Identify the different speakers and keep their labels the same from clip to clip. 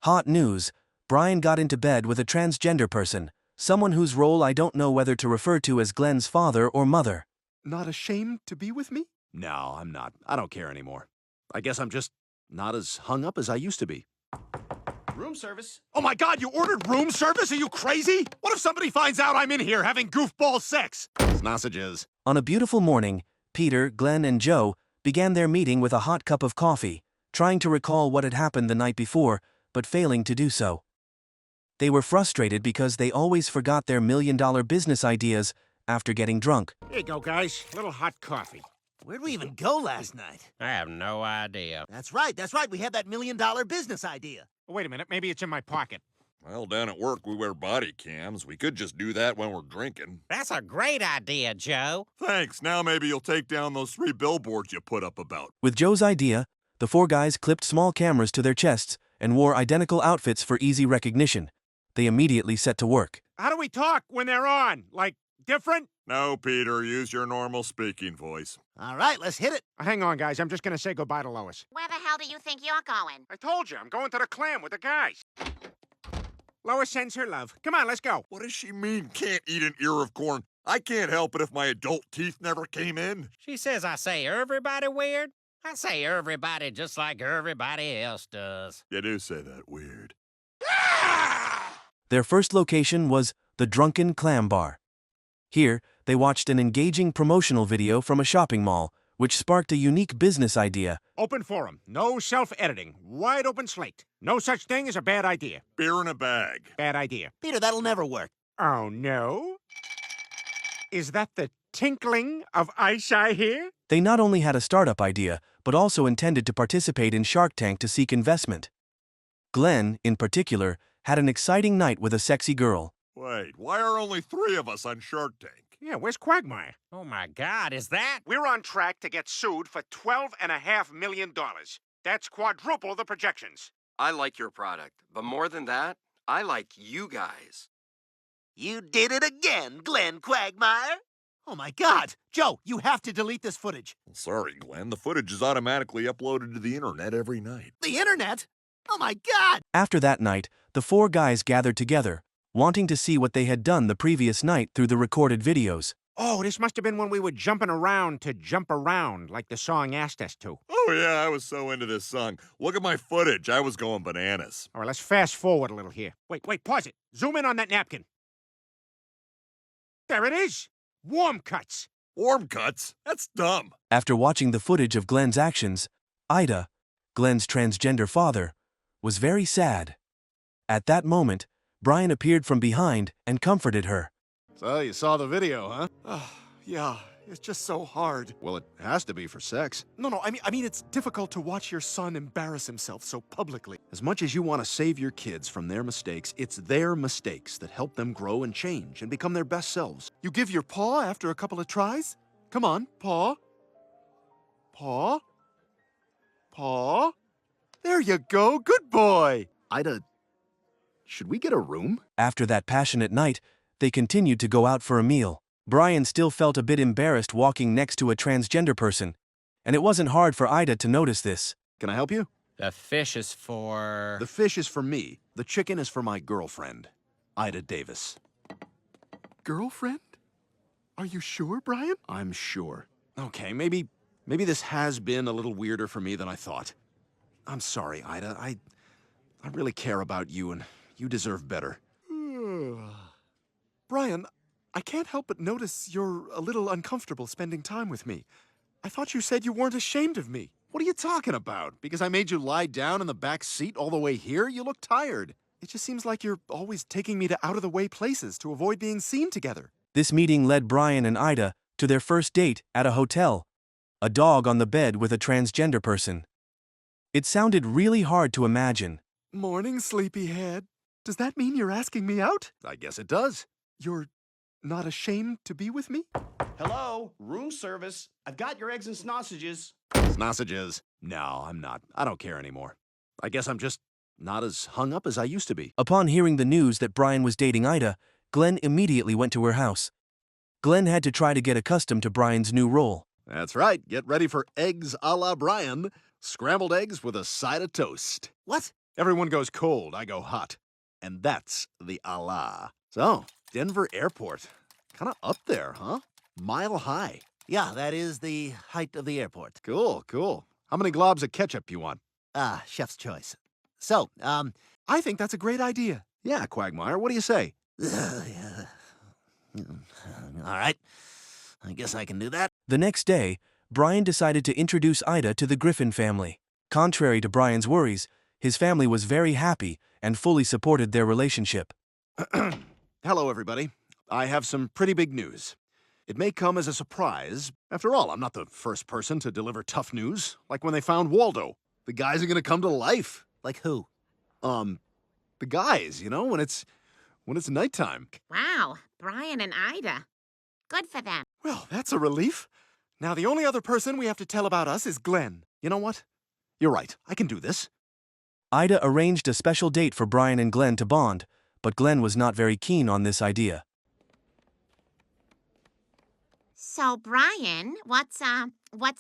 Speaker 1: Hot news. Brian got into bed with a transgender person, someone whose role I don't know whether to refer to as Glenn's father or mother.
Speaker 2: Not ashamed to be with me? No, I'm not. I don't care anymore. I guess I'm just not as hung up as I used to be.
Speaker 3: Room service.
Speaker 2: Oh my God, you ordered room service? Are you crazy? What if somebody finds out I'm in here having goofball sex? Sausages.
Speaker 1: On a beautiful morning, Peter, Glenn, and Joe began their meeting with a hot cup of coffee, trying to recall what had happened the night before, but failing to do so. They were frustrated because they always forgot their million-dollar business ideas after getting drunk.
Speaker 4: Here you go, guys. Little hot coffee.
Speaker 5: Where'd we even go last night?
Speaker 4: I have no idea.
Speaker 5: That's right. We had that million-dollar business idea.
Speaker 4: Oh, wait a minute. Maybe it's in my pocket.
Speaker 6: Well, down at work, we wear body cams. We could just do that when we're drinking.
Speaker 7: That's a great idea, Joe.
Speaker 6: Thanks. Now maybe you'll take down those 3 billboards you put up about.
Speaker 1: With Joe's idea, the 4 guys clipped small cameras to their chests and wore identical outfits for easy recognition. They immediately set to work.
Speaker 4: How do we talk when they're on? Like, different?
Speaker 6: No, Peter, use your normal speaking voice.
Speaker 5: All right, let's hit it.
Speaker 4: Hang on, guys. I'm just going to say goodbye to Lois.
Speaker 8: Where the hell do you think you're going?
Speaker 4: I told you, I'm going to the clam with the guys. Lois sends her love. Come on, let's go.
Speaker 6: What does she mean, can't eat an ear of corn? I can't help it if my adult teeth never came in.
Speaker 7: She says I say everybody weird. I say everybody just like everybody else does.
Speaker 6: You do say that weird.
Speaker 1: Their first location was the Drunken Clam Bar. Here, they watched an engaging promotional video from a shopping mall, which sparked a unique business idea.
Speaker 4: Open forum. No self-editing. Wide open slate. No such thing as a bad idea.
Speaker 6: Beer in a bag.
Speaker 4: Bad idea.
Speaker 5: Peter, that'll never work.
Speaker 4: Oh, no? Is that the tinkling of ice I hear?
Speaker 1: They not only had a startup idea, but also intended to participate in Shark Tank to seek investment. Glenn, in particular, had an exciting night with a sexy girl.
Speaker 6: Wait, why are only 3 of us on Shark Tank?
Speaker 4: Yeah, where's Quagmire?
Speaker 7: Oh my God, is that?
Speaker 4: We're on track to get sued for $12.5 million. That's quadruple the projections.
Speaker 3: I like your product, but more than that, I like you guys.
Speaker 5: You did it again, Glenn Quagmire. Oh my God. Joe, you have to delete this footage.
Speaker 6: Sorry, Glenn. The footage is automatically uploaded to the internet every night.
Speaker 5: The internet? Oh my God.
Speaker 1: After that night, the 4 guys gathered together, wanting to see what they had done the previous night through the recorded videos.
Speaker 4: Oh, this must have been when we were jumping around to jump around, like the song asked us to.
Speaker 6: Oh, yeah, I was so into this song. Look at my footage. I was going bananas.
Speaker 4: All right, let's fast forward a little here. Wait, pause it. Zoom in on that napkin. There it is. Warm cuts.
Speaker 6: Warm cuts? That's dumb.
Speaker 1: After watching the footage of Glenn's actions, Ida, Glenn's transgender father, was very sad. At that moment, Brian appeared from behind and comforted her.
Speaker 2: So, you saw the video, huh? Yeah, it's just so hard. Well, it has to be for sex. No, I mean it's difficult to watch your son embarrass himself so publicly. As much as you want to save your kids from their mistakes, it's their mistakes that help them grow and change and become their best selves. You give your paw after a couple of tries? Come on, paw. Paw. Paw. There you go, good boy. Ida, should we get a room?
Speaker 1: After that passionate night, they continued to go out for a meal. Brian still felt a bit embarrassed walking next to a transgender person, and it wasn't hard for Ida to notice this.
Speaker 2: Can I help you?
Speaker 7: The fish is for...
Speaker 2: The fish is for me. The chicken is for my girlfriend, Ida Davis. Girlfriend? Are you sure, Brian? I'm sure. Okay, maybe this has been a little weirder for me than I thought. I'm sorry, Ida. I really care about you, and you deserve better. Brian, I can't help but notice you're a little uncomfortable spending time with me. I thought you said you weren't ashamed of me. What are you talking about? Because I made you lie down in the back seat all the way here? You look tired. It just seems like you're always taking me to out-of-the-way places to avoid being seen together.
Speaker 1: This meeting led Brian and Ida to their first date at a hotel. A dog on the bed with a transgender person. It sounded really hard to imagine.
Speaker 2: Morning, sleepyhead. Does that mean you're asking me out? I guess it does. You're not ashamed to be with me?
Speaker 3: Hello, room service. I've got your eggs and sausages.
Speaker 2: Sausages? No, I'm not. I don't care anymore. I guess I'm just not as hung up as I used to be.
Speaker 1: Upon hearing the news that Brian was dating Ida, Glenn immediately went to her house. Glenn had to try to get accustomed to Brian's new role.
Speaker 2: That's right. Get ready for eggs a la Brian. Scrambled eggs with a side of toast.
Speaker 5: What?
Speaker 2: Everyone goes cold, I go hot. And that's the Allah. So, Denver Airport. Kind of up there, huh? Mile high.
Speaker 5: Yeah, that is the height of the airport.
Speaker 2: Cool, cool. How many globs of ketchup you want?
Speaker 5: Chef's choice. So,
Speaker 2: I think that's a great idea. Yeah, Quagmire, what do you say?
Speaker 5: all right. I guess I can do that.
Speaker 1: The next day, Brian decided to introduce Ida to the Griffin family. Contrary to Brian's worries, his family was very happy and fully supported their relationship.
Speaker 2: Hello, everybody. I have some pretty big news. It may come as a surprise. After all, I'm not the first person to deliver tough news, like when they found Waldo. The guys are gonna come to life.
Speaker 5: Like who?
Speaker 2: The guys, you know, when it's nighttime.
Speaker 8: Wow, Brian and Ida. Good for them.
Speaker 2: Well, that's a relief. Now, the only other person we have to tell about us is Glenn. You know what? You're right. I can do this.
Speaker 1: Ida arranged a special date for Brian and Glenn to bond, but Glenn was not very keen on this idea.
Speaker 8: So, Brian, what's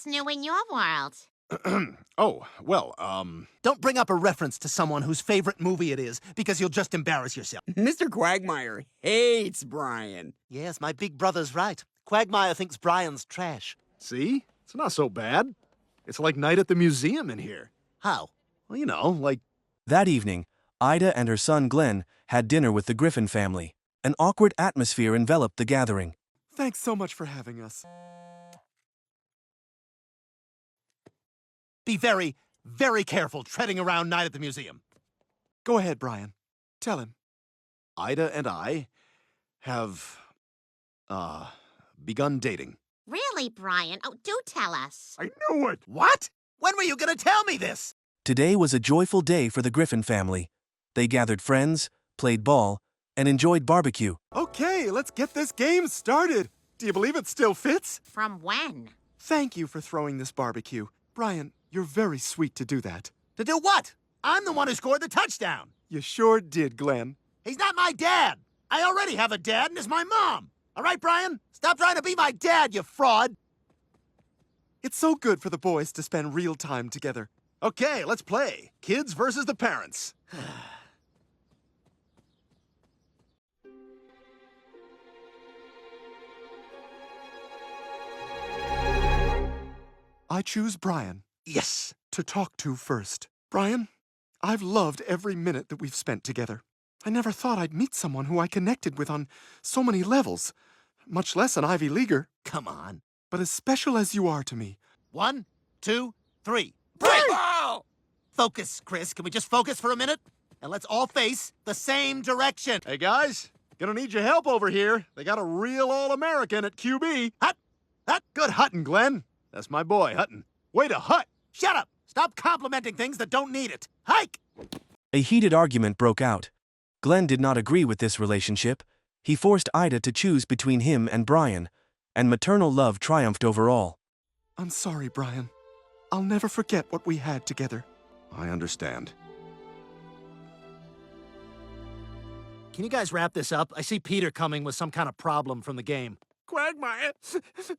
Speaker 8: new in your world?
Speaker 2: Oh, well,
Speaker 5: Don't bring up a reference to someone whose favorite movie it is, because you'll just embarrass yourself.
Speaker 9: Mr. Quagmire hates Brian.
Speaker 5: Yes, my big brother's right. Quagmire thinks Brian's trash.
Speaker 2: see? It's not so bad. It's like night at the museum in here.
Speaker 5: How?
Speaker 2: Well, you know, like...
Speaker 1: That evening, Ida and her son Glenn had dinner with the Griffin family. An awkward atmosphere enveloped the gathering.
Speaker 2: Thanks so much for having us.
Speaker 5: Be very, very careful treading around night at the museum.
Speaker 2: Go ahead, Brian. Tell him. Ida and I have, begun dating.
Speaker 8: Really, Brian? Oh, do tell us.
Speaker 6: I knew it!
Speaker 5: What? When were you gonna tell me this?
Speaker 1: Today was a joyful day for the Griffin family. They gathered friends, played ball, and enjoyed barbecue.
Speaker 2: Okay, let's get this game started. Do you believe it still fits?
Speaker 8: From when?
Speaker 2: Thank you for throwing this barbecue. Brian, you're very sweet to do that.
Speaker 5: To do what? I'm the one who scored the touchdown.
Speaker 2: You sure did, Glenn.
Speaker 5: He's not my dad. I already have a dad, and it's my mom. All right, Brian? Stop trying to be my dad, you fraud.
Speaker 2: It's so good for the boys to spend real time together. Okay, let's play. Kids versus the parents. I choose Brian.
Speaker 5: Yes.
Speaker 2: To talk to first. Brian, I've loved every minute that we've spent together. I never thought I'd meet someone who I connected with on so many levels, much less an Ivy Leaguer.
Speaker 5: Come on.
Speaker 2: But as special as you are to me,
Speaker 5: 1, 2, 3. Break!
Speaker 9: Ball!
Speaker 5: Focus, Chris. Can we just focus for a minute? And let's all face the same direction.
Speaker 2: hey guys, gonna need your help over here. They got a real All-American at QB.
Speaker 5: Hut! Hut!
Speaker 2: Good huttin', Glenn. That's my boy, Hutton. Way to hut!
Speaker 5: Shut up! Stop complimenting things that don't need it. Hike!
Speaker 1: A heated argument broke out. Glenn did not agree with this relationship. He forced Ida to choose between him and Brian, and maternal love triumphed over all.
Speaker 2: I'm sorry, Brian. I'll never forget what we had together. I understand.
Speaker 5: Can you guys wrap this up? I see Peter coming with some kind of problem from the game.
Speaker 7: Quagmire,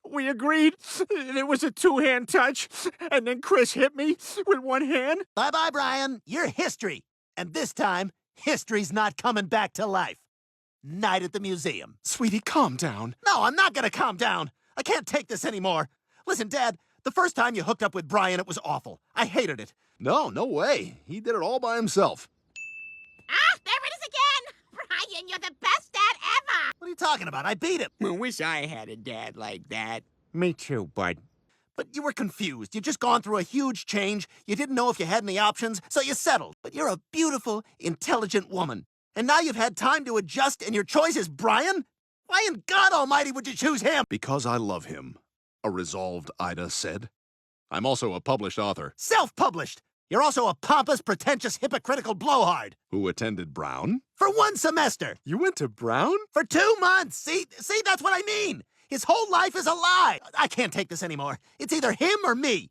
Speaker 7: we agreed it was a two-hand touch, and then Chris hit me with one hand.
Speaker 5: Bye-bye, Brian. You're history. And this time, history's not coming back to life. Night at the museum.
Speaker 2: Sweetie, calm down.
Speaker 5: No, I'm not gonna calm down. I can't take this anymore. Listen, Dad, the first time you hooked up with Brian, it was awful. I hated it.
Speaker 2: No way. He did it all by himself.
Speaker 8: Ah, there it is again! Brian, you're the best dad ever!
Speaker 5: What are you talking about? I beat him.
Speaker 9: I wish I had a dad like that.
Speaker 7: Me too, bud.
Speaker 5: But you were confused. You'd just gone through a huge change. You didn't know if you had any options, so you settled. But you're a beautiful, intelligent woman. And now you've had time to adjust, and your choice is Brian? Why in God Almighty would you choose him?
Speaker 2: Because I love him, a resolved Ida said. I'm also a published author.
Speaker 5: Self-published. You're also a pompous, pretentious, hypocritical blowhard.
Speaker 2: Who attended Brown?
Speaker 5: For 1 semester.
Speaker 2: You went to Brown?
Speaker 5: For 2 months. See, that's what I mean. His whole life is a lie. I can't take this anymore. It's either him or me.